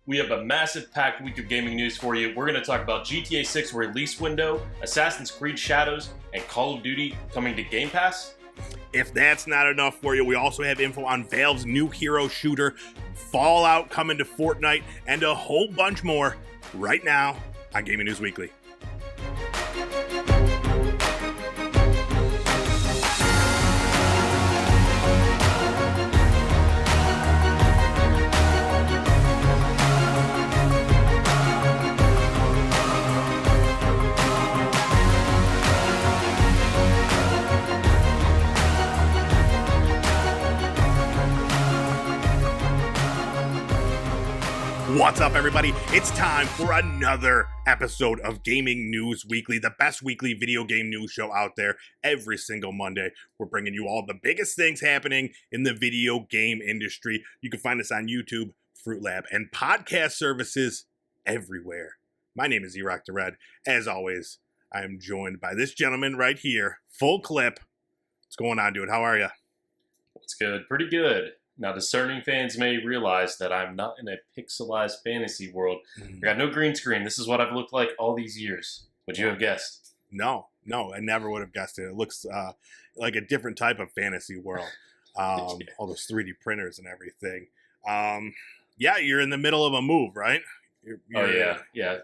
We have a massive packed week of gaming news for you. We're going to talk about GTA 6 release window, Assassin's Creed Shadows, and Call of Duty coming to Game Pass. If that's not enough for you, we also have info on Valve's new hero shooter, Fallout coming to Fortnite, and a whole bunch more right now on Gaming News Weekly. What's up, everybody? It's time for another episode of Gaming News Weekly, the best weekly video game news show out there. Every single Monday, we're bringing you all the biggest things happening in the video game industry. You can find us on YouTube, Fruit Lab, and podcast services everywhere. My name is E-Rock the Red. As always, I am joined by this gentleman right here, full clip. What's going on, dude? How are you? What's good? Pretty good. Now, discerning fans may realize that I'm not in a pixelized fantasy world. I got no green screen. This is what I've looked like all these years. Would you have guessed? No, I never would have guessed it. It looks like a different type of fantasy world. All those 3D printers and everything. Yeah, you're in the middle of a move, right? Yeah.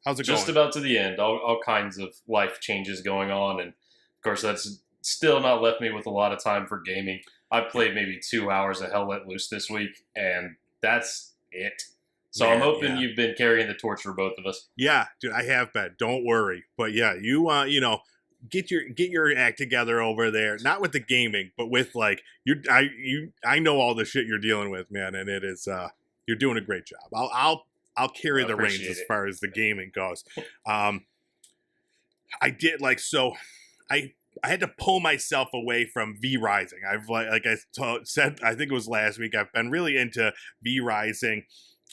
How's it Just going? about to the end. All kinds of life changes going on. And, of course, that's still not left me with a lot of time for gaming. I've played maybe 2 hours of Hell Let Loose this week, and that's it. So I'm hoping you've been carrying the torch for both of us. Yeah, dude, I have been. Don't worry. But yeah, you get your act together over there. Not with the gaming, but with like I know all the shit you're dealing with, man, and it is you're doing a great job. I'll carry the reins as far as the gaming goes. I had to pull myself away from V-Rising. I've said, I think it was last week, I've been really into V-Rising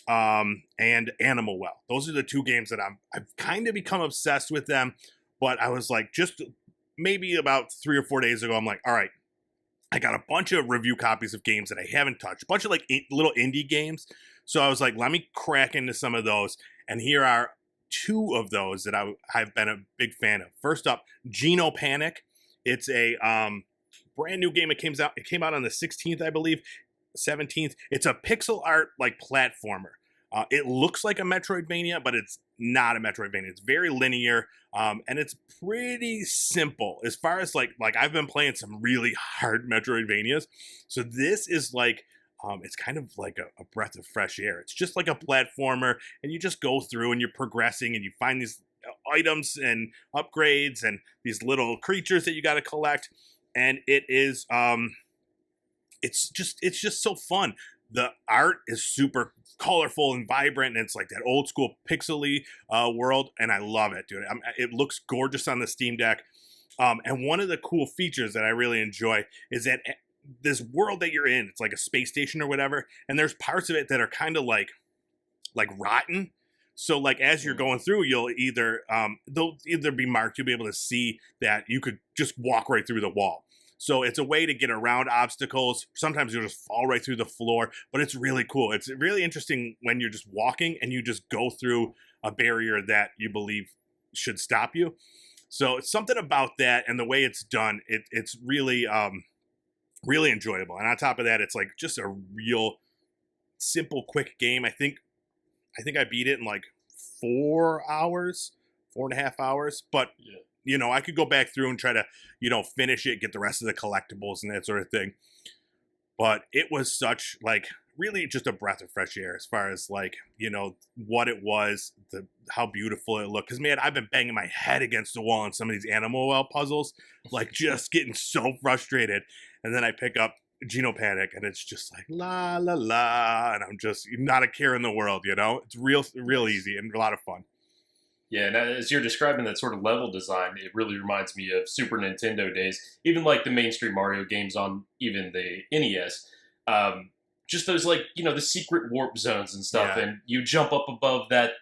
and Animal Well. Those are the two games that I've kind of become obsessed with them. But I was like, just maybe about 3 or 4 days ago, I'm like, all right, I got a bunch of review copies of games that I haven't touched, a bunch of like little indie games. So I was like, let me crack into some of those. And here are two of those that I've been a big fan of. First up, Geno Panic. It's a brand new game. It came out on the 16th, I believe, 17th. It's a pixel art like platformer. It looks like a Metroidvania, but it's not a Metroidvania. It's very linear, and it's pretty simple as far as like I've been playing some really hard Metroidvanias. So this is like it's kind of like a breath of fresh air. It's just like a platformer, and you just go through and you're progressing and you find these items and upgrades and these little creatures that you got to collect, and it is it's just so fun. The art is super colorful and vibrant, and it's like that old school pixely world, and I love it, dude. It looks gorgeous on the Steam Deck, and one of the cool features that I really enjoy is that this world that you're in, it's like a space station or whatever, and there's parts of it that are kind of like rotten. So like as you're going through, you'll they'll either be marked, you'll be able to see that you could just walk right through the wall. So it's a way to get around obstacles. Sometimes you'll just fall right through the floor, but it's really cool. It's really interesting when you're just walking and you just go through a barrier that you believe should stop you. So it's something about that and the way it's done. It's really, really enjoyable. And on top of that, it's like just a real simple, quick game. I think I beat it in like 4 hours, 4.5 hours. But, I could go back through and try to, finish it, get the rest of the collectibles and that sort of thing. But it was such like really just a breath of fresh air as far as like, what it was, how beautiful it looked. Because, man, I've been banging my head against the wall on some of these Animal Well puzzles, like just getting so frustrated. And then I pick up Geno Panic, and it's just like la la la, and I'm just not a care in the world, It's real easy and a lot of fun. Yeah, and as you're describing that sort of level design, it really reminds me of Super Nintendo days, even like the mainstream Mario games on even the NES. Just those like the secret warp zones and stuff, and you jump up above that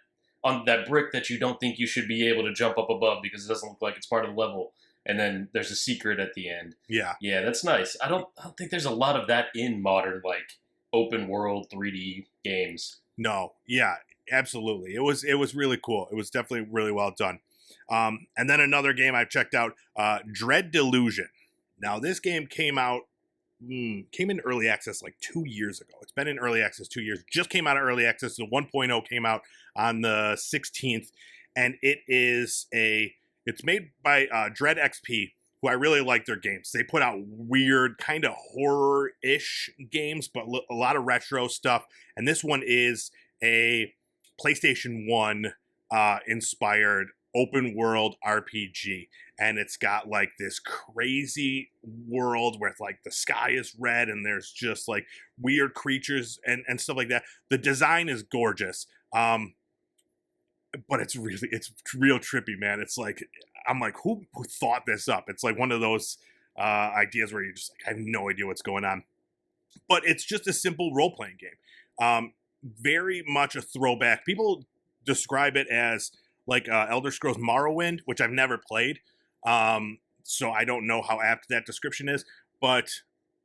on that brick that you don't think you should be able to jump up above because it doesn't look like it's part of the level. And then there's a secret at the end. Yeah, that's nice. I don't think there's a lot of that in modern like open world 3D games. No, yeah, absolutely. It was really cool. It was definitely really well done. And then another game I checked out, Dread Delusion. Now this game came in early access like 2 years ago. It's been in early access 2 years. Just came out of early access. The 1.0 came out on the 16th, and it's made by Dread XP, who I really like their games. They put out weird, kind of horror-ish games, but a lot of retro stuff. And this one is a PlayStation 1 inspired open world RPG. And it's got like this crazy world where like the sky is red and there's just like weird creatures and stuff like that. The design is gorgeous. But it's real trippy, man. It's like, I'm like, who thought this up? It's like one of those ideas where you're just like, I have no idea what's going on. But it's just a simple role playing game. Very much a throwback. People describe it as like Elder Scrolls Morrowind, which I've never played. So I don't know how apt that description is, but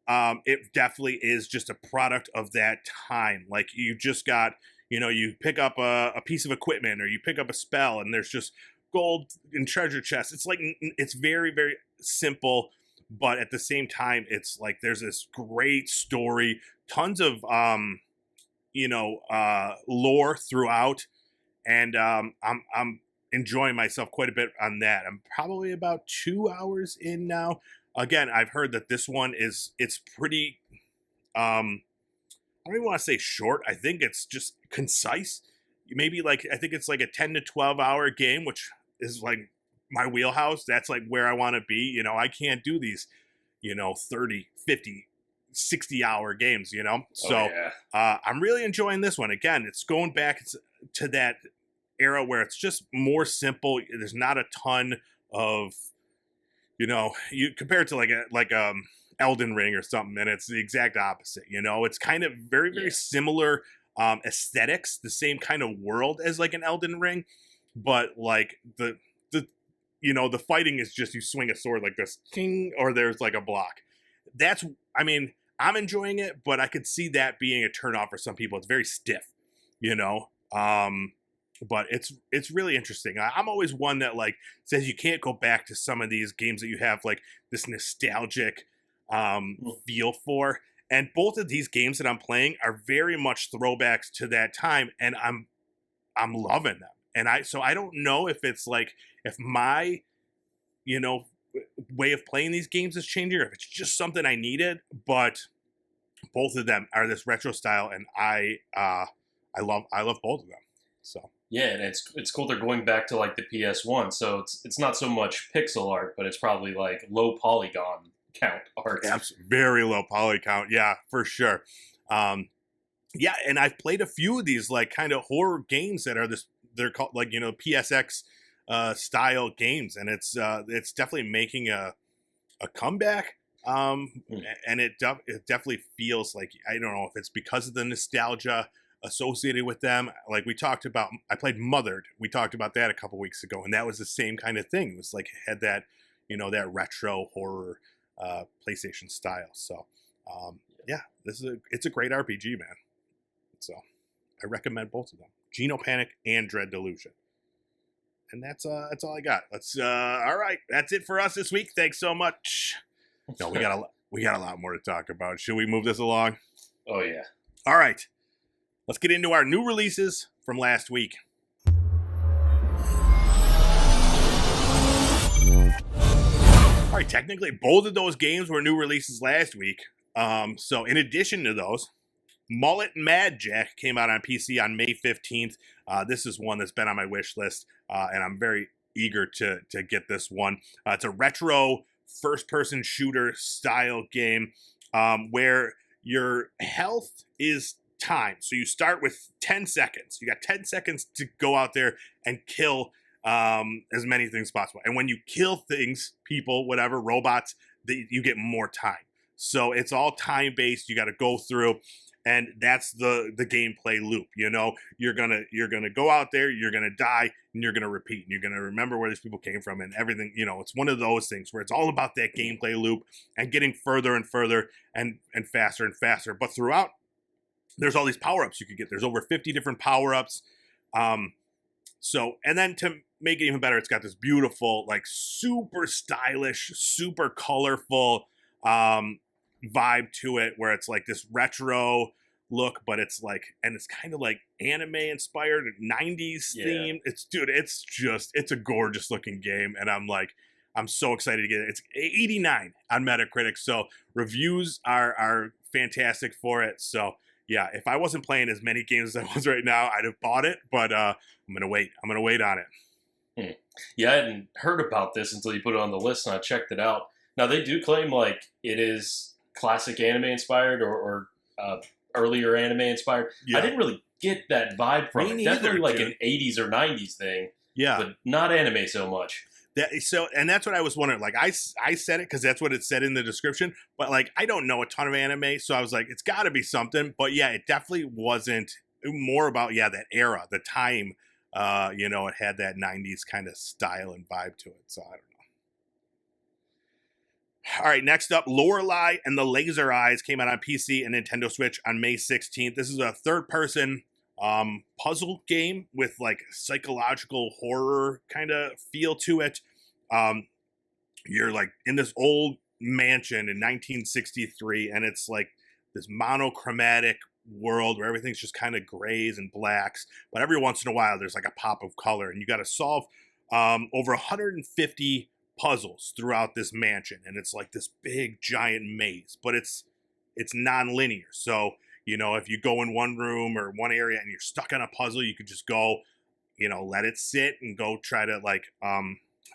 it definitely is just a product of that time. Like you just got, you pick up a piece of equipment or you pick up a spell and there's just gold and treasure chests. It's like, it's very, very simple, but at the same time, it's like there's this great story, tons of, lore throughout. And I'm enjoying myself quite a bit on that. I'm probably about 2 hours in now. Again, I've heard that this one it's pretty, I don't even want to say short. I think it's just concise. Maybe like, I think it's like a 10 to 12 hour game, which is like my wheelhouse. That's like where I want to be. I can't do these, 30, 50, 60-hour games, So I'm really enjoying this one. Again, it's going back to that era where it's just more simple. There's not a ton of, you compare it to like Elden Ring or something, and it's the exact opposite. It's kind of very, very similar aesthetics, the same kind of world as like an Elden Ring, but like the fighting is just you swing a sword like this, king, or there's like a block. I'm enjoying it, but I could see that being a turnoff for some people. It's very stiff, but it's really interesting. I'm always one that like says you can't go back to some of these games that you have like this nostalgic feel for. And both of these games that I'm playing are very much throwbacks to that time, and I'm loving them. And I don't know if it's like if my way of playing these games is changing or if it's just something I needed, but both of them are this retro style, and I love both of them. So yeah, and it's cool they're going back to like the PS1, so it's not so much pixel art, but it's probably like low polygon count art. Very low poly count, yeah, for sure. Yeah, and I've played a few of these like kind of horror games that are they're called like PSX style games, and it's definitely making a comeback. And it definitely feels like, I don't know if it's because of the nostalgia associated with them. Like we talked about, I played Mothered. We talked about that a couple weeks ago, and that was the same kind of thing. It was like it had that that retro horror PlayStation style. So yeah, it's a great RPG, man. So I recommend both of them, Geno Panic and Dread Delusion. And that's all I got. All right, that's it for us this week. Thanks so much. No, we got a lot more to talk about. Should we move this along? Oh yeah. All right, let's get into our new releases from last week. All right, technically, both of those games were new releases last week. So in addition to those, Mullet Mad Jack came out on PC on May 15th. This is one that's been on my wish list, and I'm very eager to get this one. It's a retro first-person shooter style game where your health is time. So you start with 10 seconds. You got 10 seconds to go out there and kill as many things as possible. And when you kill things, people, whatever, robots, you get more time. So it's all time-based. You got to go through. And that's the gameplay loop. You're gonna go out there, you're gonna die, and you're gonna repeat, and you're gonna remember where these people came from and everything. It's one of those things where it's all about that gameplay loop and getting further and further and faster and faster. But throughout there's all these power-ups you could get. There's over 50 different power-ups. So, and then to make it even better, it's got this beautiful, like super stylish, super colorful vibe to it, where it's like this retro look, but it's like, and it's kind of like anime inspired, 90s theme. It's a gorgeous looking game, and I'm so excited to get it. It's 89 on Metacritic, so reviews are fantastic for it. So yeah, if I wasn't playing as many games as I was right now, I'd have bought it, but I'm gonna wait. I'm gonna wait on it. Yeah, I hadn't heard about this until you put it on the list, and I checked it out. Now, they do claim like it is classic anime inspired or earlier anime inspired. Yeah. I didn't really get that vibe from it. Definitely like an 80s or 90s thing. Yeah, but not anime so much. And that's what I was wondering. Like I said it because that's what it said in the description, but like I don't know a ton of anime, so I was like, it's got to be something. But yeah, it definitely wasn't. More about that era, the time. It had that 90s kind of style and vibe to it. So I don't know. All right, next up, Lorelei and the Laser Eyes came out on PC and Nintendo Switch on May 16th. This is a third-person puzzle game with like psychological horror kind of feel to it. You're like in this old mansion in 1963, and it's like this monochromatic world where everything's just kind of grays and blacks, but every once in a while there's like a pop of color, and you got to solve over 150 puzzles throughout this mansion, and it's like this big giant maze, but it's non-linear. So if you go in one room or one area and you're stuck on a puzzle, you could just go let it sit and go try to like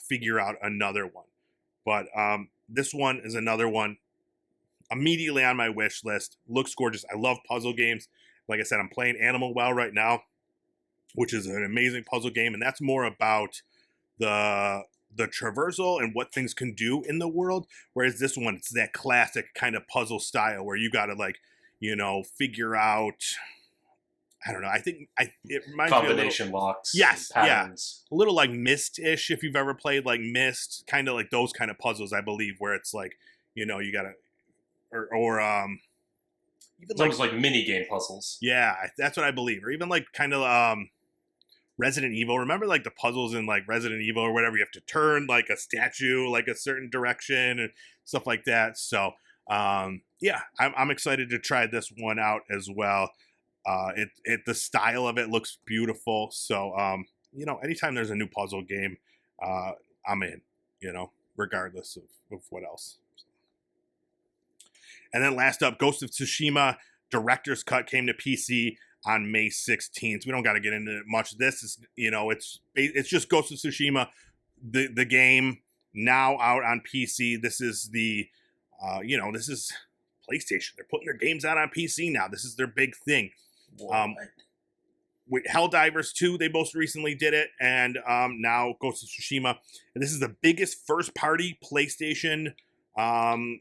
figure out another one. But this one is another one immediately on my wish list. Looks gorgeous. I love puzzle games. Like I said, I'm playing Animal Well right now, which is an amazing puzzle game, and that's more about the traversal and what things can do in the world. Whereas this one, it's that classic kind of puzzle style where you got to like, figure out. I don't know. I think it reminds combination me a little, locks. Yes, patterns. yeah, a little like Myst-ish. If you've ever played like Myst, kind of like those kind of puzzles, I believe, where it's like you gotta or even it's almost like mini game puzzles. Yeah, that's what I believe. Or even like kind of Resident Evil. Remember like the puzzles in like Resident Evil or whatever? You have to turn like a statue like a certain direction and stuff like that. So yeah, I'm excited to try this one out as well. The style of it looks beautiful. So anytime there's a new puzzle game, I'm in. Regardless of what else. And then last up, Ghost of Tsushima Director's Cut came to PC on May 16th. We don't got to get into much. This is, it's just Ghost of Tsushima, the game now out on PC. This is this is PlayStation. They're putting their games out on PC now. This is their big thing. With Helldivers 2, they most recently did it, and now Ghost of Tsushima. And this is the biggest first-party PlayStation on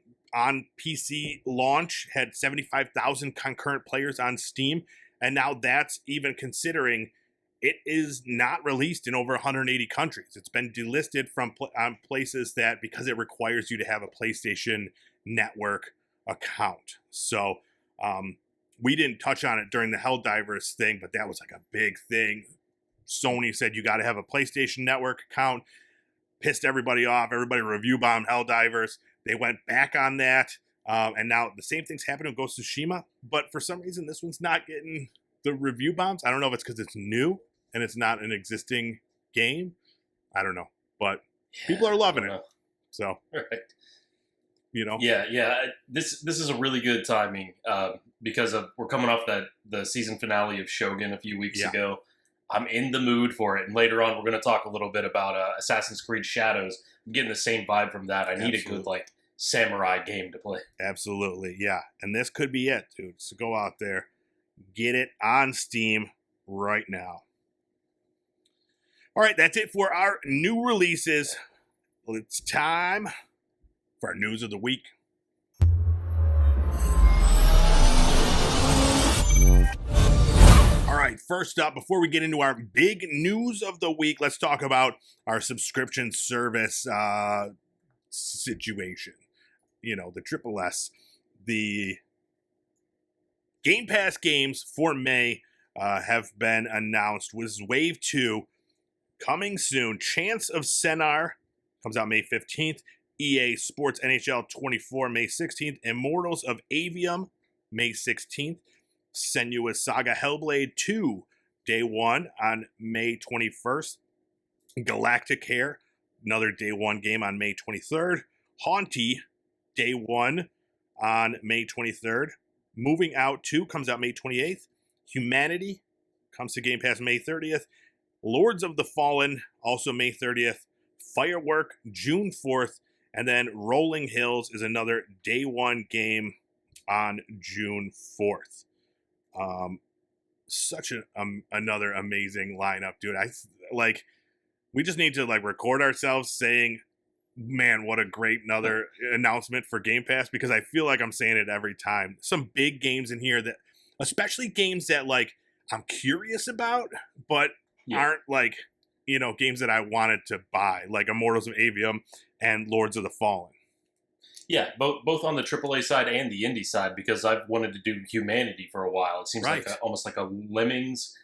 PC launch. Had 75,000 concurrent players on Steam, and now that's even considering it is not released in over 180 countries. It's been delisted from places that because it requires you to have a PlayStation Network account. So we didn't touch on it during the Helldivers thing, but that was like a big thing. Sony said you got to have a PlayStation Network account. Pissed everybody off. Everybody review bombed Helldivers. They went back on that. And now the same thing's happening with Ghost of Tsushima, but for some reason this one's not getting the review bombs. I don't know if it's because it's new and it's not an existing game. I don't know, but people are loving it. So, right. Yeah. This is a really good timing because we're coming off the season finale of Shogun a few weeks ago. I'm in the mood for it, and later on we're going to talk a little bit about Assassin's Creed Shadows. I'm getting the same vibe from that. I need a good like samurai game to play. Absolutely, yeah. And this could be it, dude. So go out there, get it on Steam right now. All right, that's it for our new releases. Well, it's time for our news of the week. All right, first up, before we get into our big news of the week, let's talk about our subscription service situation. The Triple S, the Game Pass games for May have been announced. Was Wave 2 coming soon. Chance of Senar comes out May 15th. EA Sports NHL 24 May 16th. Immortals of Avium May 16th. Senua's Saga Hellblade 2 Day 1 on May 21st. Galactic Hair, another Day 1 game on May 23rd. Haunty Day 1 on May 23rd. Moving Out 2 comes out May 28th. Humanity comes to Game Pass May 30th. Lords of the Fallen, also May 30th. Firework, June 4th. And then Rolling Hills is another Day 1 game on June 4th. Such another amazing lineup, dude. We just need to record ourselves saying, man, what a great another announcement for Game Pass, because I feel like I'm saying it every time. Some big games in here that, especially games that I'm curious about, but aren't games that I wanted to buy, like Immortals of Avium and Lords of the Fallen. Yeah, both on the AAA side and the indie side, because I've wanted to do Humanity for a while. It seems almost like a Lemmings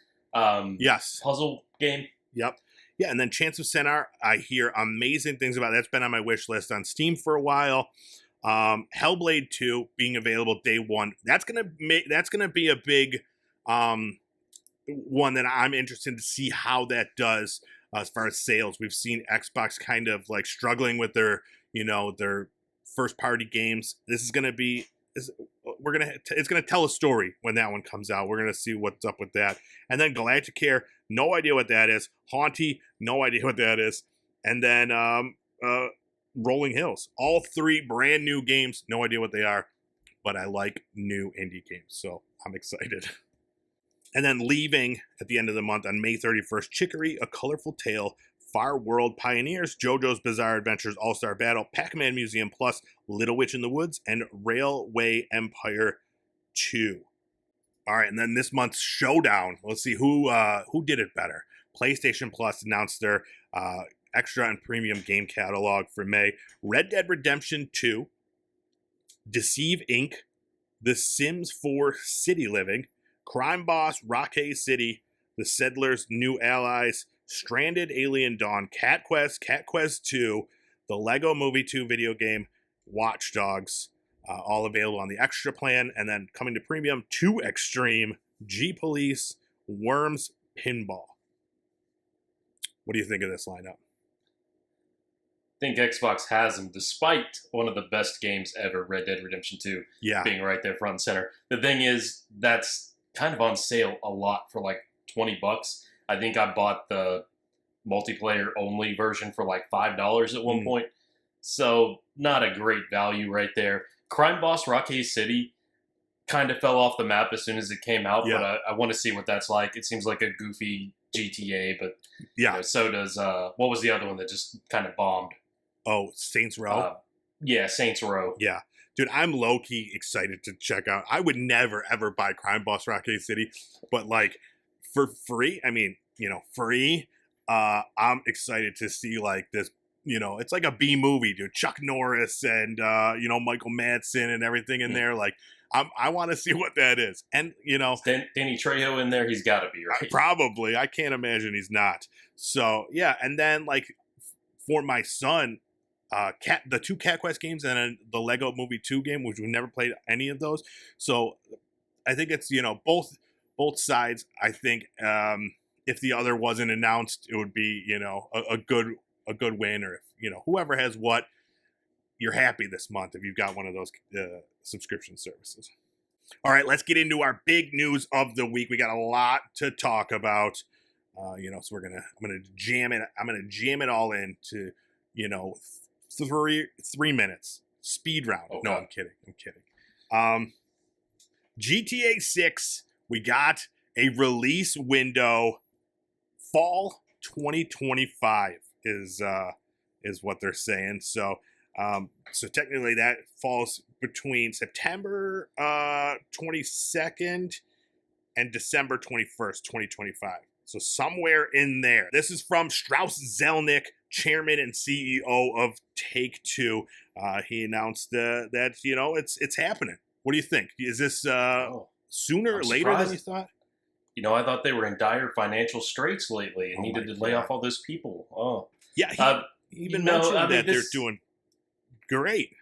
yes, puzzle game. Yep. Yeah, and then Chance of Senar, I hear amazing things about. That's been on my wish list on Steam for a while. Hellblade 2 being available Day 1. That's gonna be a big one that I'm interested to see how that does as far as sales. We've seen Xbox kind of struggling with their first party games. This is gonna be it's gonna tell a story when that one comes out. We're gonna see what's up with that. And then Galactic Care, no idea what that is. Haunty, no idea what that is. And then Rolling Hills, all three brand new games, no idea what they are, but I like new indie games, so I'm excited. And then leaving at the end of the month on May 31st, Chicory, A Colorful Tale, Far World Pioneers, JoJo's Bizarre Adventures All-Star Battle, Pac-Man Museum Plus, Little Witch in the Woods, and Railway Empire 2. All right, and then this month's showdown. Let's see who did it better. PlayStation Plus announced their extra and premium game catalog for May. Red Dead Redemption 2, Deceive Inc., The Sims 4 City Living, Crime Boss Rockay City, The Settlers New Allies, Stranded Alien Dawn, Cat Quest 2, the Lego Movie 2 video game, Watch Dogs, all available on the extra plan. And then coming to premium, 2 Extreme, G-Police, Worms, Pinball. What do you think of this lineup? I think Xbox has them, despite one of the best games ever, Red Dead Redemption 2, being right there front and center. The thing is, that's kind of on sale a lot for $20. I think I bought the multiplayer only version for $5 at one point. So not a great value right there. Crime Boss Rockay City kind of fell off the map as soon as it came out, but I want to see what that's like. It seems like a goofy GTA, but so does, what was the other one that just kind of bombed? Oh, Saints Row? Saints Row. Yeah. Dude, I'm low-key excited to check out. I would never, ever buy Crime Boss Rockay City, but for free, free, I'm excited to see this, it's like a B movie, dude. Chuck Norris and, Michael Madsen and everything in there. I want to see what that is. And, Danny Trejo in there, he's got to be, right? Probably. I can't imagine he's not. So, yeah. And then, for my son, the 2 Cat Quest games and then the Lego Movie 2 game, which we've never played any of those. So I think it's, both sides. I think if the other wasn't announced, it would be, a good win, or if, whoever has what, you're happy this month if you've got one of those subscription services. All right, let's get into our big news of the week. We got a lot to talk about. So I'm gonna jam it all into 3 minutes speed round. Oh, no, God. I'm kidding. GTA 6, we got a release window. Fall 2025 is what they're saying. So technically that falls between September 22nd and December 21st, 2025. So somewhere in there. This is from Strauss Zelnick, chairman and CEO of Take-Two. He announced that it's happening. What do you think? Is this sooner I'm or later than you surprised. thought? I thought they were in dire financial straits lately and Oh my needed to lay God. off all those people. Oh, Yeah, uh, he even mentioned I mean, that they're this, doing great.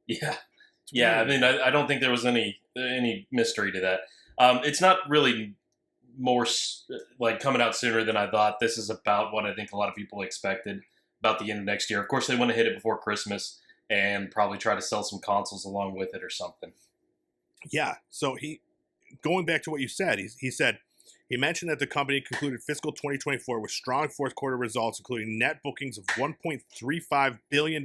yeah, It's yeah. I weird, mean, man. I don't think there was any mystery to that. It's not really like coming out sooner than I thought. This is about what I think a lot of people expected about the end of next year. Of course, they want to hit it before Christmas and probably try to sell some consoles along with it or something. Yeah. So going back to what you said, he said he mentioned that the company concluded fiscal 2024 with strong fourth quarter results, including net bookings of $1.35 billion,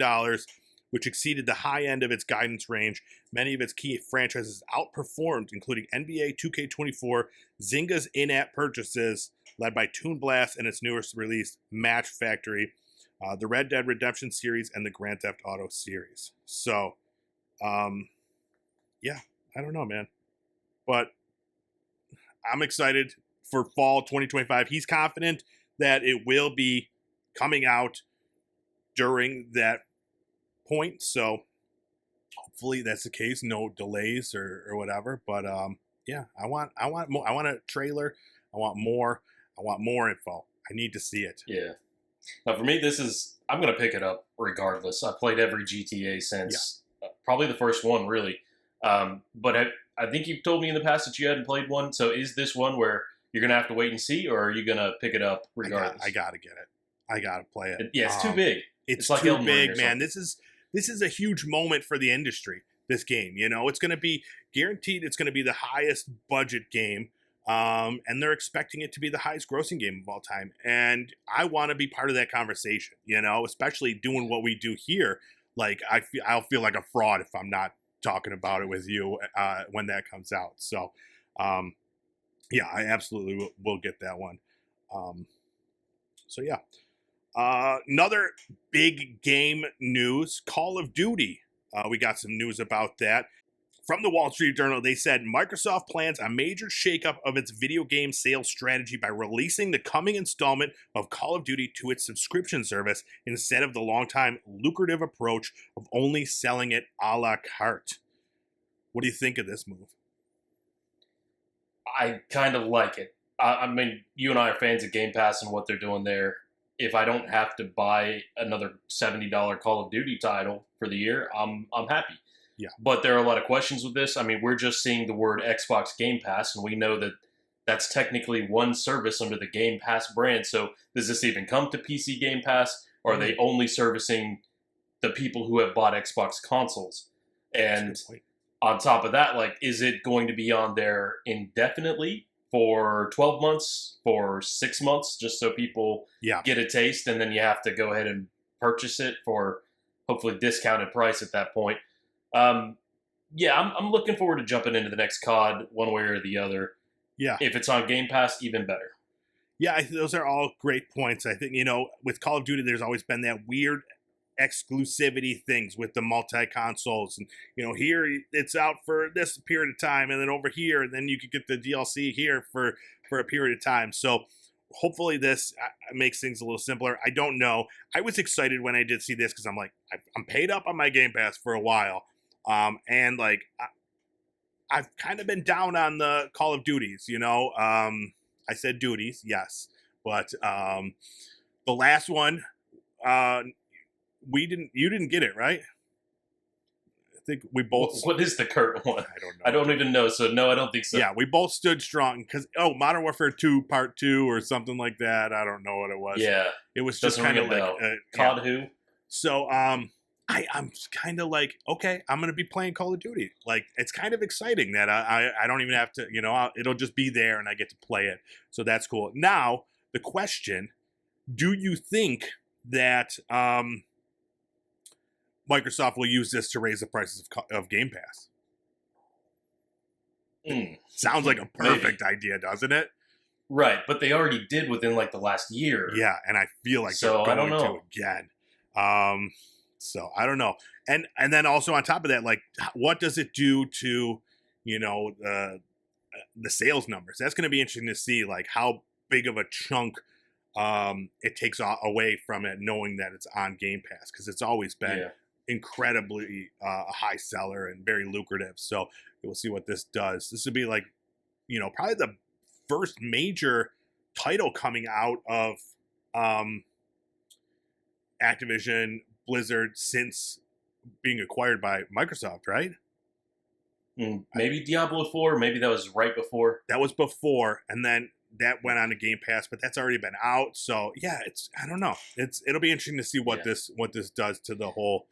which exceeded the high end of its guidance range. Many of its key franchises outperformed, including NBA 2K24, Zynga's in-app purchases, led by Toon Blast and its newest release, Match Factory, the Red Dead Redemption series, and the Grand Theft Auto series. So, yeah, I don't know, man. But I'm excited for fall 2025. He's confident that it will be coming out during that point. So hopefully that's the case. No delays or whatever. But yeah, I want more. I want a trailer. I want more. I want more info. I need to see it. Yeah. Now, for me, I'm going to pick it up regardless. I played every GTA Yeah. since probably the first one, really. But I think you've told me in the past that you hadn't played one. So is this one where you're going to have to wait and see, or are you going to pick it up regardless? I gotta get it. I gotta play it. Yeah, it's too big. It's like too Elden Ring big, or man. something. This is a huge moment for the industry. This game, it's going to be guaranteed. It's going to be the highest budget game, and they're expecting it to be the highest grossing game of all time. And I want to be part of that conversation. Especially doing what we do here. Like I'll feel like a fraud if I'm not talking about it with you when that comes out. So, yeah, I absolutely will get that one. So yeah. Another big game news, Call of Duty. We got some news about that. From the Wall Street Journal, they said Microsoft plans a major shakeup of its video game sales strategy by releasing the coming installment of Call of Duty to its subscription service instead of the longtime lucrative approach of only selling it a la carte. What do you think of this move? I kind of like it. I mean, you and I are fans of Game Pass and what they're doing there. If I don't have to buy another $70 Call of Duty title for the year, I'm happy. Yeah. But there are a lot of questions with this. I mean, we're just seeing the word Xbox Game Pass, and we know that that's technically one service under the Game Pass brand. So does this even come to PC Game Pass, or are they only servicing the people who have bought Xbox consoles? And on top of that, like, is it going to be on there indefinitely for 12 months, for 6 months, just so people get a taste, and then you have to go ahead and purchase it for hopefully discounted price at that point? Yeah, I'm looking forward to jumping into the next COD one way or the other. Yeah. If it's on Game Pass, even better. Yeah, those are all great points. I think, with Call of Duty, there's always been that weird exclusivity things with the multi-consoles. And, here it's out for this period of time, and then over here, and then you could get the DLC here for a period of time. So hopefully this makes things a little simpler. I don't know. I was excited when I did see this because I'm like, I'm paid up on my Game Pass for a while. And like, I've kind of been down on the Call of Duties, I said duties, yes. But the last one, you didn't get it, right? I think we both. What is the current one? I don't know. I don't even know. So no, I don't think so. Yeah, we both stood strong because Modern Warfare 2 Part 2 or something like that. I don't know what it was. Yeah, it was just kind of like COD who. So I'm kind of like, okay, I'm gonna be playing Call of Duty. Like, it's kind of exciting that I don't even have to, it'll just be there and I get to play it. So that's cool. Now the question: do you think that Microsoft will use this to raise the prices of Game Pass? Sounds like a perfect idea, doesn't it? Right, but they already did within like the last year. Yeah, and I feel like they're going to again. So I don't know. And then also on top of that, like, what does it do to, the sales numbers? That's going to be interesting to see, like, how big of a chunk it takes away from it, knowing that it's on Game Pass, because it's always been incredibly a high seller and very lucrative. So we'll see what this does. This would be like, probably the first major title coming out of Activision Blizzard since being acquired by Microsoft, right? Maybe Diablo 4, maybe that was right before. That was before, and then that went on to Game Pass, but that's already been out. So yeah, I don't know. It'll be interesting to see what this does to the whole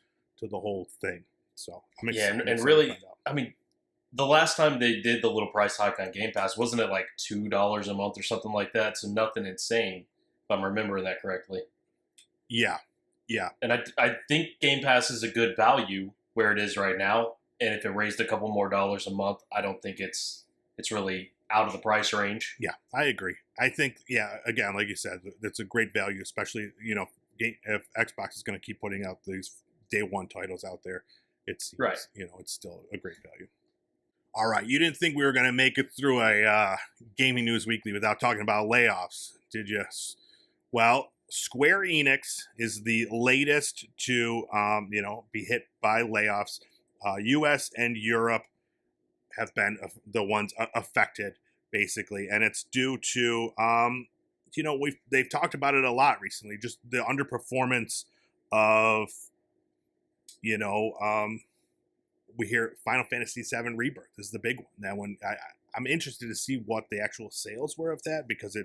thing. So I'm excited. And really, I mean, the last time they did the little price hike on Game Pass, wasn't it like $2 a month or something like that? So nothing insane, if I'm remembering that correctly. Yeah. And I think Game Pass is a good value where it is right now. And if it raised a couple more dollars a month, I don't think it's really out of the price range. Yeah, I agree. I think, again, like you said, it's a great value, especially, if Xbox is going to keep putting out these day one titles out there. It's right. It's still a great value. All right, you didn't think we were going to make it through a Gaming News Weekly without talking about layoffs, did you? Well, Square Enix is the latest to, be hit by layoffs. U.S. and Europe have been the ones affected, basically, and it's due to, they've talked about it a lot recently, just the underperformance of, we hear Final Fantasy VII Rebirth is the big one. That one, I'm interested to see what the actual sales were of that, because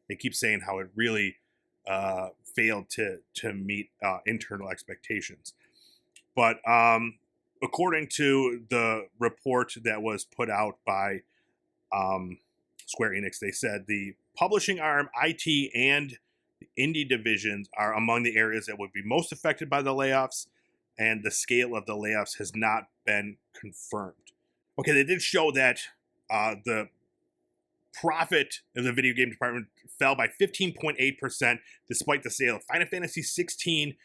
they keep saying how it really failed to meet internal expectations. But according to the report that was put out by Square Enix, they said the publishing arm, IT, and the indie divisions are among the areas that would be most affected by the layoffs, and the scale of the layoffs has not been confirmed. Okay, they did show that the profit of the video game department fell by 15.8% despite the sale of Final Fantasy 16,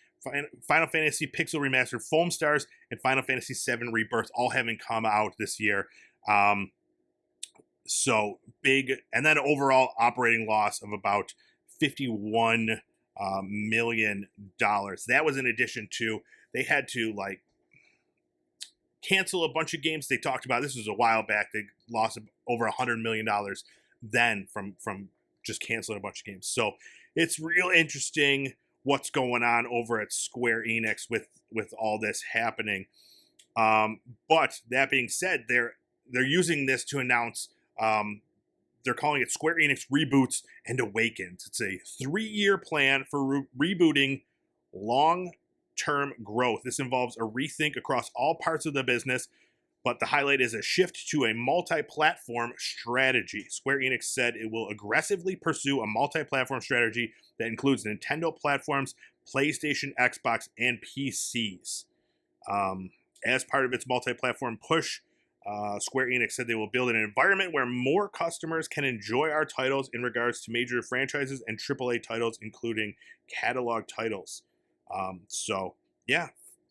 Final Fantasy Pixel Remastered, Foam Stars, and Final Fantasy VII Rebirth all having come out this year. So big, and then overall operating loss of about $51 million. That was in addition to, they had to cancel a bunch of games. They talked about, this was a while back, they lost over $100 million then from just canceling a bunch of games. So it's real interesting what's going on over at Square Enix with all this happening. But that being said, they're using this to announce, they're calling it Square Enix Reboots and Awakens. It's a 3-year plan for rebooting long-term growth. This involves a rethink across all parts of the business, but the highlight is a shift to a multi-platform strategy. Square Enix said it will aggressively pursue a multi-platform strategy that includes Nintendo platforms, PlayStation, Xbox, and PCs. As part of its multi-platform push, Square Enix said they will build an environment where more customers can enjoy our titles in regards to major franchises and AAA titles, including catalog titles. So, yeah,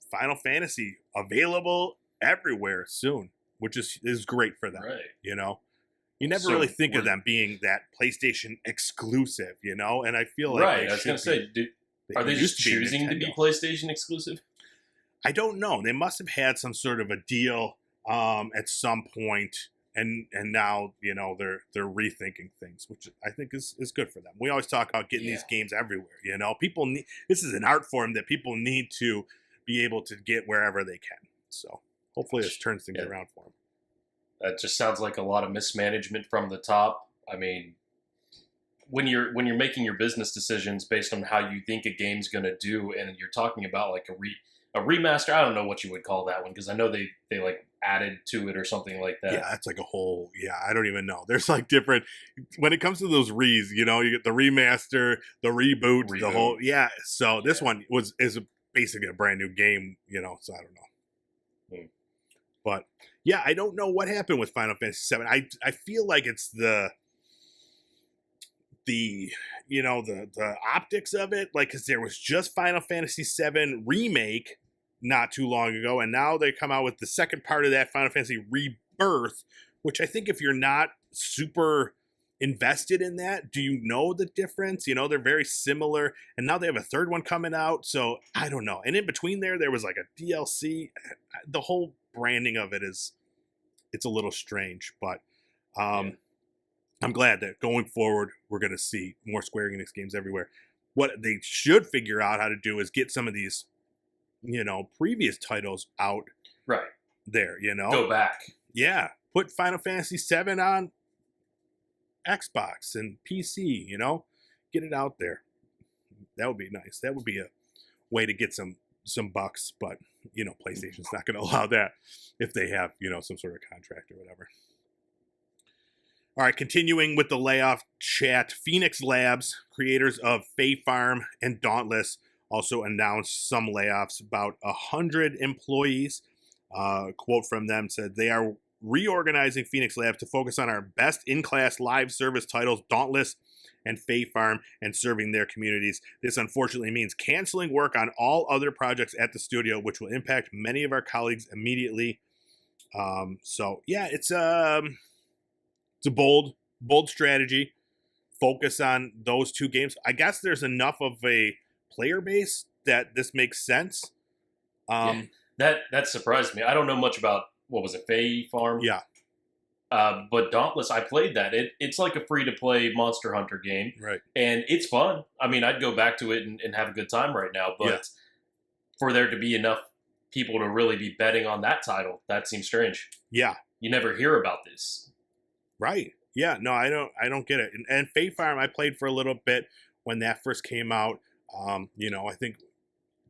Final Fantasy available everywhere soon, which is great for them. Right. You never really think of them being that PlayStation exclusive, and I feel like right. I was gonna say, are they just choosing to be PlayStation exclusive? I don't know. They must have had some sort of a deal at some point, and now they're rethinking things, which I think is good for them. We always talk about getting these games everywhere. People need, this is an art form that people need to be able to get wherever they can. So hopefully this turns things around for them. That just sounds like a lot of mismanagement from the top. I mean, when you're making your business decisions based on how you think a game's going to do, and you're talking about like a remaster, I don't know what you would call that one, because I know they added to it or something like that. Yeah, that's like a whole, I don't even know. There's different, when it comes to those re's, you get the remaster, the reboot, the whole, so this one is basically a brand new game, so I don't know. But I don't know what happened with Final Fantasy VII. I feel like it's the optics of it, because there was just Final Fantasy VII Remake not too long ago, and now they come out with the second part of that, Final Fantasy Rebirth, which I think if you're not super invested in that? Do you know the difference? You know, they're very similar, and now they have a third one coming out, so I don't know. And in between there was like a DLC. The whole branding of it it's a little strange, but Yeah. I'm glad that going forward we're going to see more Square Enix games everywhere. What they should figure out how to do is get some of these, you know, previous titles out Right. there, you know? Go back. Yeah. Put Final Fantasy VII on Xbox and PC, you know? Get it out there. That would be nice. That would be a way to get some bucks, but, you know, PlayStation's not going to allow that if they have, you know, some sort of contract or whatever. All right, continuing with the layoff chat, Phoenix Labs, creators of Fae Farm and Dauntless, also announced some layoffs. About 100 employees. Quote from them said, they are reorganizing Phoenix Labs to focus on our best in-class live service titles, Dauntless and Fae Farm, and serving their communities. This unfortunately means canceling work on all other projects at the studio, which will impact many of our colleagues immediately. So yeah, it's a bold strategy. Focus on those two games. I guess there's enough of a player base that this makes sense. Yeah. That surprised me. I don't know much about, what was it, Fae Farm? Yeah. But Dauntless, I played that. It's like a free-to-play Monster Hunter game. Right. And it's fun. I mean, I'd go back to it and have a good time right now. But for there to be enough people to really be betting on that title, that seems strange. Yeah. You never hear about this. Right. Yeah. No, I don't get it. And Fae Farm, I played for a little bit when that first came out. You know, I think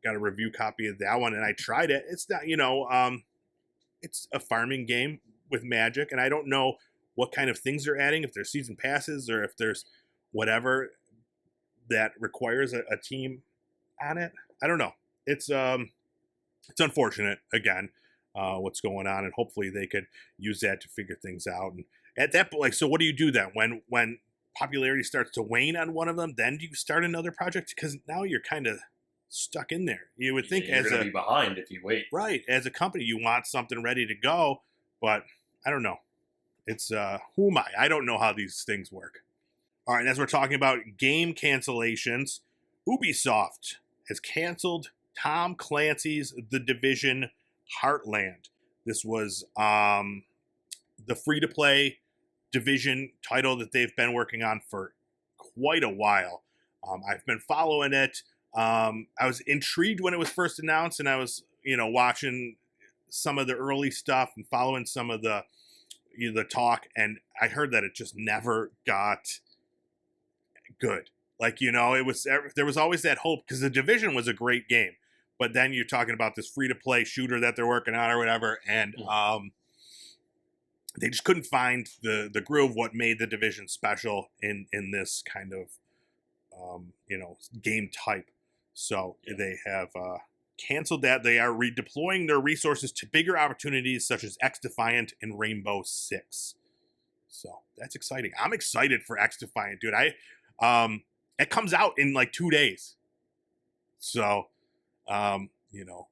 got a review copy of that one, and I tried it. It's not, you know, it's a farming game with magic, and I don't know what kind of things they're adding, if there's season passes or if there's whatever that requires a team on it. I don't know. It's unfortunate again, what's going on, and hopefully they could use that to figure things out. And at that point, like, so what do you do then when popularity starts to wane on one of them? Then do you start another project? Because now you're kind of stuck in there. You would think you're going to be behind if you wait. Right. As a company, you want something ready to go, but I don't know. It's who am I? I don't know how these things work. All right, as we're talking about game cancellations, Ubisoft has canceled Tom Clancy's The Division Heartland. This was the free-to-play Division title that they've been working on for quite a while. I've been following it. I was intrigued when it was first announced, and I was, you know, watching some of the early stuff and following some of the talk, and I heard that it just never got good. Like, you know, there was always that hope, because The Division was a great game, but then you're talking about this free-to-play shooter that they're working on or whatever, and they just couldn't find the groove, what made The Division special in this kind of you know, game type. So they have canceled that. They are redeploying their resources to bigger opportunities such as X Defiant and Rainbow Six. So that's exciting. I'm excited for X Defiant, dude. It comes out in like 2 days. So, you know,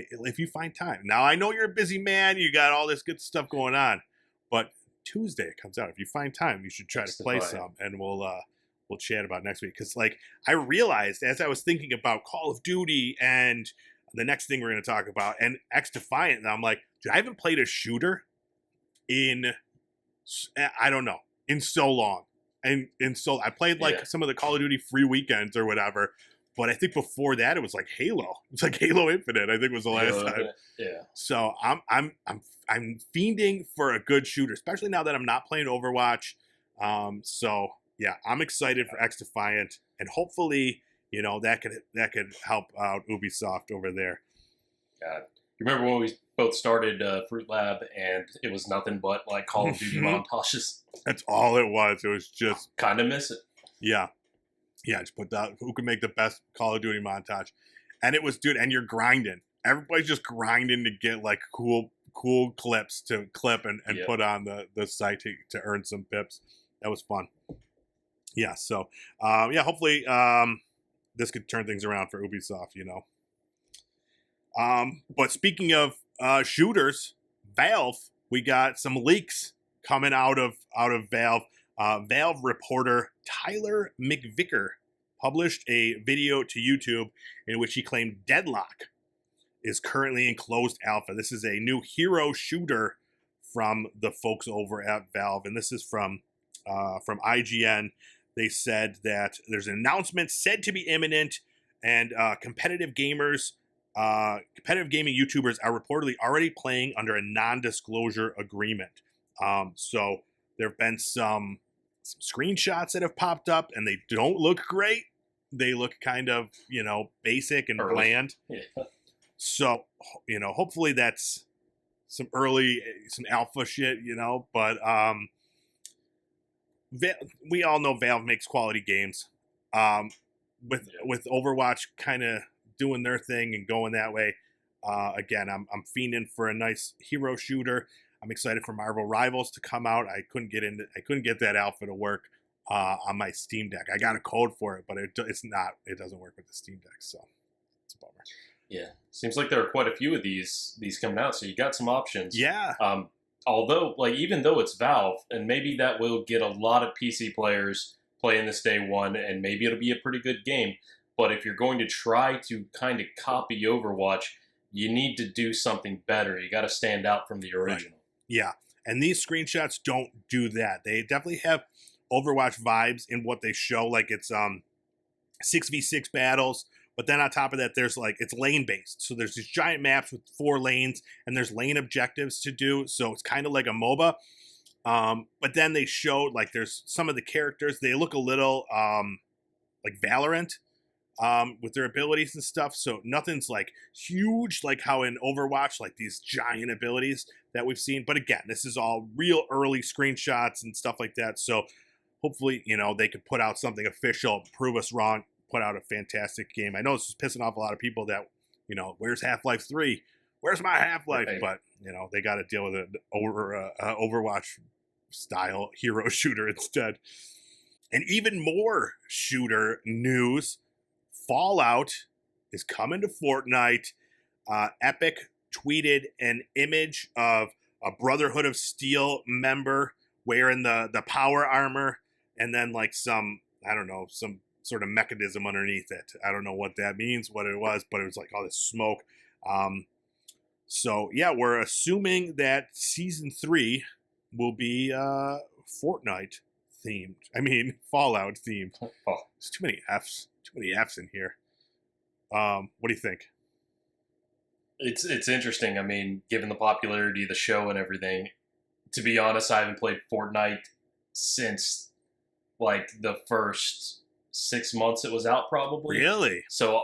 if you find time. Now, I know you're a busy man. You got all this good stuff going on, but Tuesday it comes out. If you find time, you should try to play some, and we'll chat about next week. Because, like, I realized as I was thinking about Call of Duty and the next thing we're going to talk about and X Defiant, and I'm like, dude, I haven't played a shooter in, I don't know, in so long. And so I played like some of the Call of Duty free weekends or whatever. But I think before that it was like Halo. It's like Halo Infinite, I think was the last time. Yeah. So I'm fiending for a good shooter, especially now that I'm not playing Overwatch. So yeah, I'm excited for X Defiant, and hopefully, you know, that could help out Ubisoft over there. God. You remember when we both started Fruit Lab and it was nothing but like Call of Duty montages? That's all it was. It was just kind of miss it. Yeah. Yeah, just put that, who can make the best Call of Duty montage. And it was, dude, and you're grinding. Everybody's just grinding to get like cool clips to clip and put on the site to earn some pips. That was fun. Yeah, so hopefully this could turn things around for Ubisoft, you know. But speaking of shooters, Valve, we got some leaks coming out of Valve. Valve reporter Tyler McVicker published a video to YouTube in which he claimed Deadlock is currently in closed alpha. This is a new hero shooter from the folks over at Valve, and this is from IGN. They said that there's an announcement said to be imminent, and competitive gaming YouTubers are reportedly already playing under a non-disclosure agreement. So there have been some screenshots that have popped up, and they don't look great. They look kind of, basic and bland. Yeah. So, hopefully that's some alpha shit, but we all know Valve makes quality games. With Overwatch kind of doing their thing and going that way, again, I'm fiending for a nice hero shooter. I'm excited for Marvel Rivals to come out. I couldn't get that alpha to work on my Steam Deck. I got a code for it, but it doesn't work with the Steam Deck, so it's a bummer. Yeah, seems like there are quite a few of these coming out, so you got some options. Yeah. Although, even though it's Valve, and maybe that will get a lot of PC players playing this day one, and maybe it'll be a pretty good game. But if you're going to try to kind of copy Overwatch, you need to do something better. You got to stand out from the original. Right. Yeah, and these screenshots don't do that. They definitely have Overwatch vibes in what they show. Like it's 6v6 battles. But then on top of that, there's it's lane based. So there's these giant maps with 4 lanes, and there's lane objectives to do. So it's kind of like a MOBA. But then they showed there's some of the characters, they look a little like Valorant with their abilities and stuff. So nothing's huge like how in Overwatch, these giant abilities that we've seen. But again, this is all real early screenshots and stuff like that. So hopefully, they could put out something official, prove us wrong, put out a fantastic game. I know this is pissing off a lot of people that, where's Half-Life 3? Where's my Half-Life? Right. But, they got to deal with an Overwatch style hero shooter instead. And even more shooter news, Fallout is coming to Fortnite. Epic tweeted an image of a Brotherhood of Steel member wearing the power armor, and then some sort of mechanism underneath it. I don't know what that means, what it was, but it was all this smoke. So yeah, we're assuming that season 3 will be Fortnite themed. I mean, Fallout themed. Oh, there's too many Fs in here. What do you think? It's interesting. I mean, given the popularity of the show and everything, to be honest, I haven't played Fortnite since the first 6 months it was out, probably. Really? So,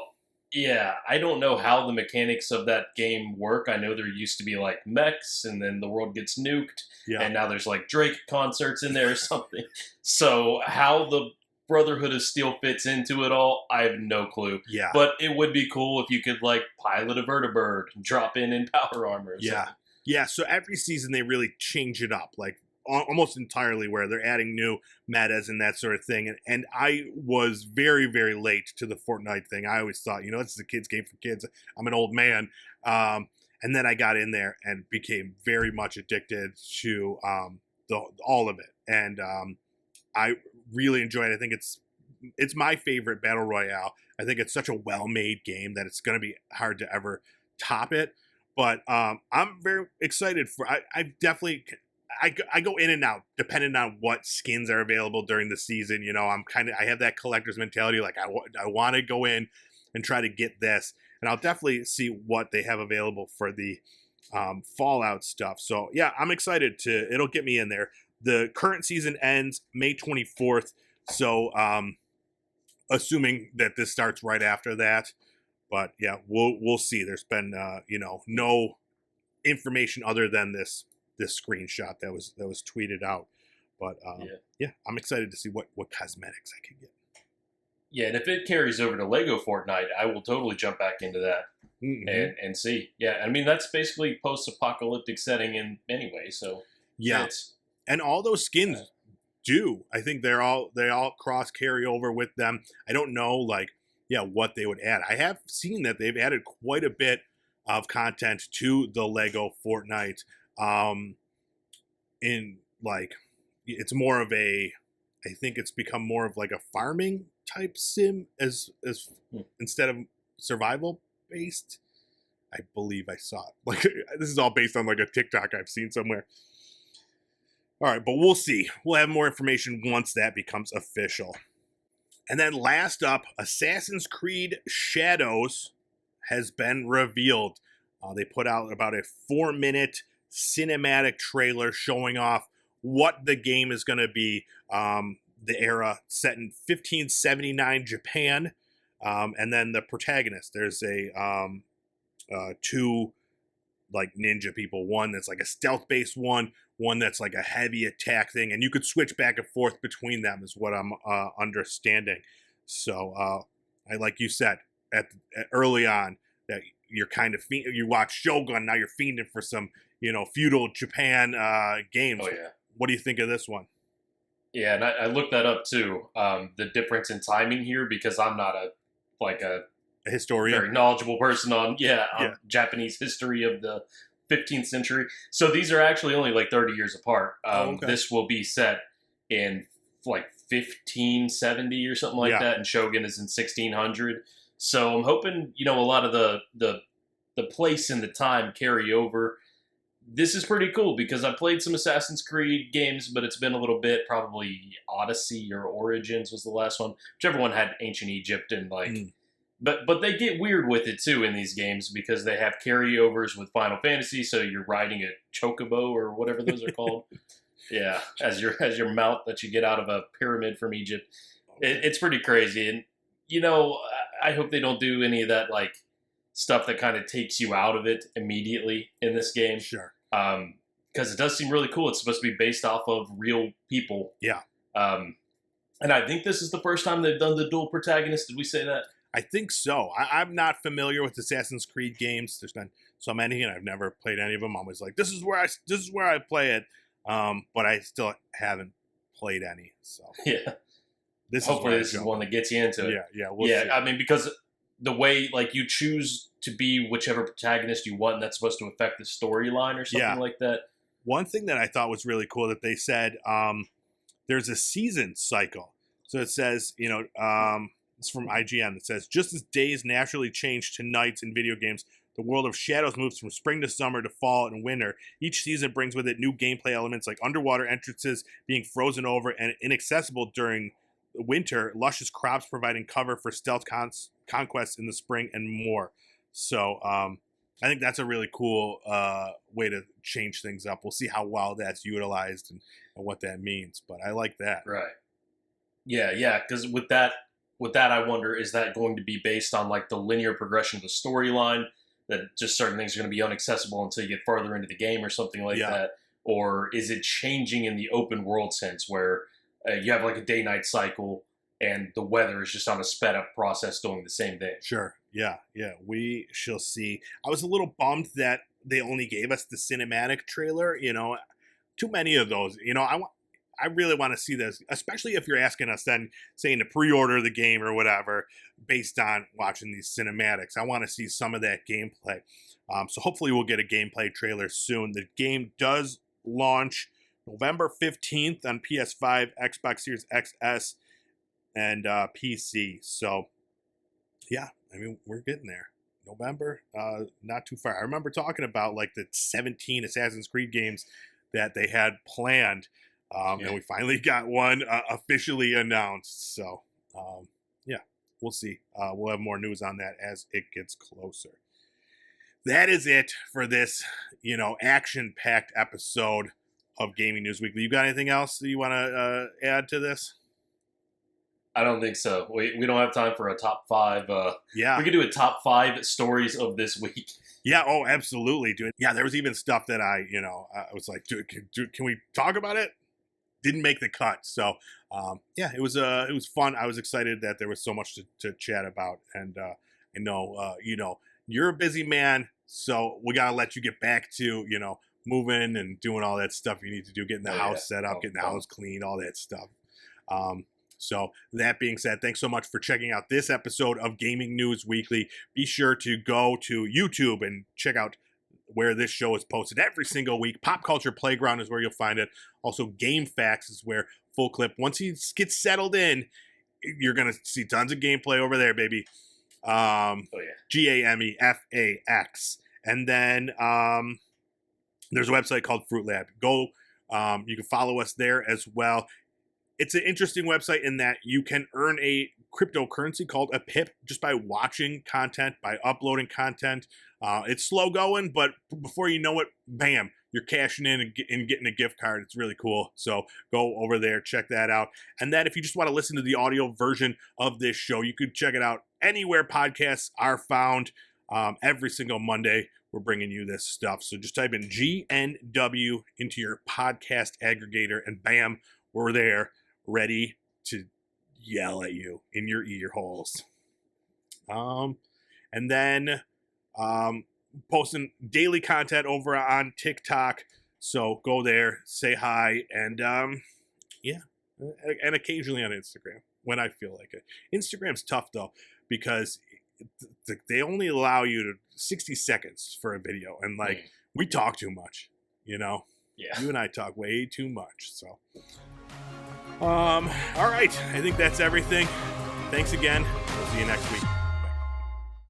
yeah, I don't know how the mechanics of that game work. I know there used to be mechs, and then the world gets nuked, and now there's Drake concerts in there or something. So how the Brotherhood of Steel fits into it all, I have no clue. Yeah. But it would be cool if you could pilot a vertibird and drop in power armor. Or something. Yeah. So every season they really change it up. Almost entirely, where they're adding new metas and that sort of thing. And I was very, very late to the Fortnite thing. I always thought, this is a kid's game for kids. I'm an old man. And then I got in there and became very much addicted to all of it. And I really enjoyed it. I think it's my favorite Battle Royale. I think it's such a well-made game that it's going to be hard to ever top it. But I'm very excited for I definitely... I go in and out depending on what skins are available during the season. I have that collector's mentality. I want to go in and try to get this, and I'll definitely see what they have available for the Fallout stuff. So yeah, I'm excited it'll get me in there. The current season ends May 24th. So assuming that this starts right after that, but yeah, we'll see. There's been no information other than this screenshot that was tweeted out, but yeah, I'm excited to see what cosmetics I can get. Yeah, and if it carries over to Lego Fortnite, I will totally jump back into that and see. Yeah, I mean that's basically post-apocalyptic setting in anyway, so yeah, and all those skins do. I think they all cross carry over with them. I don't know what they would add. I have seen that they've added quite a bit of content to the Lego Fortnite. In it's more of a I think it's become more of like a farming type sim as instead of survival based. I believe I saw it. Like this is all based on like a TikTok I've seen somewhere. All right, but we'll see. We'll have more information once that becomes official. And then last up, Assassin's Creed Shadows has been revealed. They put out about a 4-minute cinematic trailer showing off what the game is going to be. The era set in 1579 Japan. And then the protagonist, there's two like ninja people. One that's like a stealth-based one that's like a heavy attack thing, and you could switch back and forth between them is what I'm understanding. So I like you said early on that you're kind of you watch Shogun, now you're fiending for some feudal Japan games. Oh yeah. What do you think of this one? Yeah, and I looked that up too. The difference in timing here, because I'm not a historian, very knowledgeable person on Japanese history of the 15th century. So these are actually only like 30 years apart. Okay. This will be set in like 1570 or something like that, and Shogun is in 1600. So I'm hoping a lot of the place and the time carry over. This is pretty cool because I played some Assassin's Creed games, but it's been a little bit. Probably Odyssey or Origins was the last one. Whichever one had ancient Egypt and But they get weird with it too in these games because they have carryovers with Final Fantasy. So you're riding a chocobo or whatever those are called. Yeah, as your mount that you get out of a pyramid from Egypt. It's pretty crazy, and I hope they don't do any of that like stuff that kind of takes you out of it immediately in this game. Sure. Because it does seem really cool. It's supposed to be based off of real people. Yeah. And I think this is the first time they've done the dual protagonist. Did we say that? I think so. I'm not familiar with Assassin's Creed games. There's been so many, and I've never played any of them. I'm always like, this is where I play it, but I still haven't played any. So yeah, hopefully this is one that gets you into it. Yeah, we'll see. I mean, because the way like you choose to be whichever protagonist you want, and that's supposed to affect the storyline or something like that. One thing that I thought was really cool that they said there's a season cycle. So it says, it's from IGN. It says, just as days naturally change to nights in video games, the world of Shadows moves from spring to summer to fall and winter. Each season brings with it new gameplay elements like underwater entrances being frozen over and inaccessible during winter, luscious crops providing cover for stealth conquests in the spring, and more. So I think that's a really cool way to change things up. We'll see how well that's utilized and what that means. But I like that. Right. Yeah, because with that, I wonder, is that going to be based on like the linear progression of the storyline, that just certain things are going to be inaccessible until you get farther into the game or something like that? Or is it changing in the open world sense where you have like a day-night cycle and the weather is just on a sped-up process doing the same thing? Sure. Yeah. We shall see. I was a little bummed that they only gave us the cinematic trailer. Too many of those. I really want to see this, especially if you're asking us then saying to pre-order the game or whatever based on watching these cinematics. I want to see some of that gameplay. So hopefully we'll get a gameplay trailer soon. The game does launch November 15th on PS5, Xbox Series XS, and PC. So, yeah, I mean, we're getting there. November, not too far. I remember talking about like the 17 Assassin's Creed games that they had planned. And we finally got one officially announced. So, we'll see. We'll have more news on that as it gets closer. That is it for this, action-packed episode of Gaming News Weekly. You got anything else that you want to add to this? I don't think so. We don't have time for a top 5. We could do a top 5 stories of this week. Yeah, oh, absolutely, dude. Yeah, there was even stuff that I was like, dude, can we talk about it? Didn't make the cut. So, it was fun. I was excited that there was so much to chat about. And I know, you're a busy man, so we got to let you get back to, moving and doing all that stuff you need to do, getting the house set up, getting the house clean, all that stuff. So that being said, thanks so much for checking out this episode of Gaming News Weekly. Be sure to go to YouTube and check out where this show is posted every single week. Pop Culture Playground is where you'll find it. Also, Game Facts is where Full Clip, once he gets settled in, you're going to see tons of gameplay over there, baby. GameFAX. And then there's a website called Fruit Lab. Go, you can follow us there as well. It's an interesting website in that you can earn a cryptocurrency called a pip just by watching content, by uploading content. It's slow going, but before you know it, bam, you're cashing in and getting a gift card. It's really cool. So go over there, check that out. And then if you just want to listen to the audio version of this show, you could check it out anywhere podcasts are found. Every single Monday, we're bringing you this stuff. So just type in GNW into your podcast aggregator, and bam, we're there, ready to yell at you in your ear holes. And then posting daily content over on TikTok. So go there, say hi, and and occasionally on Instagram when I feel like it. Instagram's tough though, because they only allow you to 60 seconds for a video, and like we talk too much, you know. Yeah. You and I talk way too much. So all right, I think that's everything. Thanks again. We'll see you next week.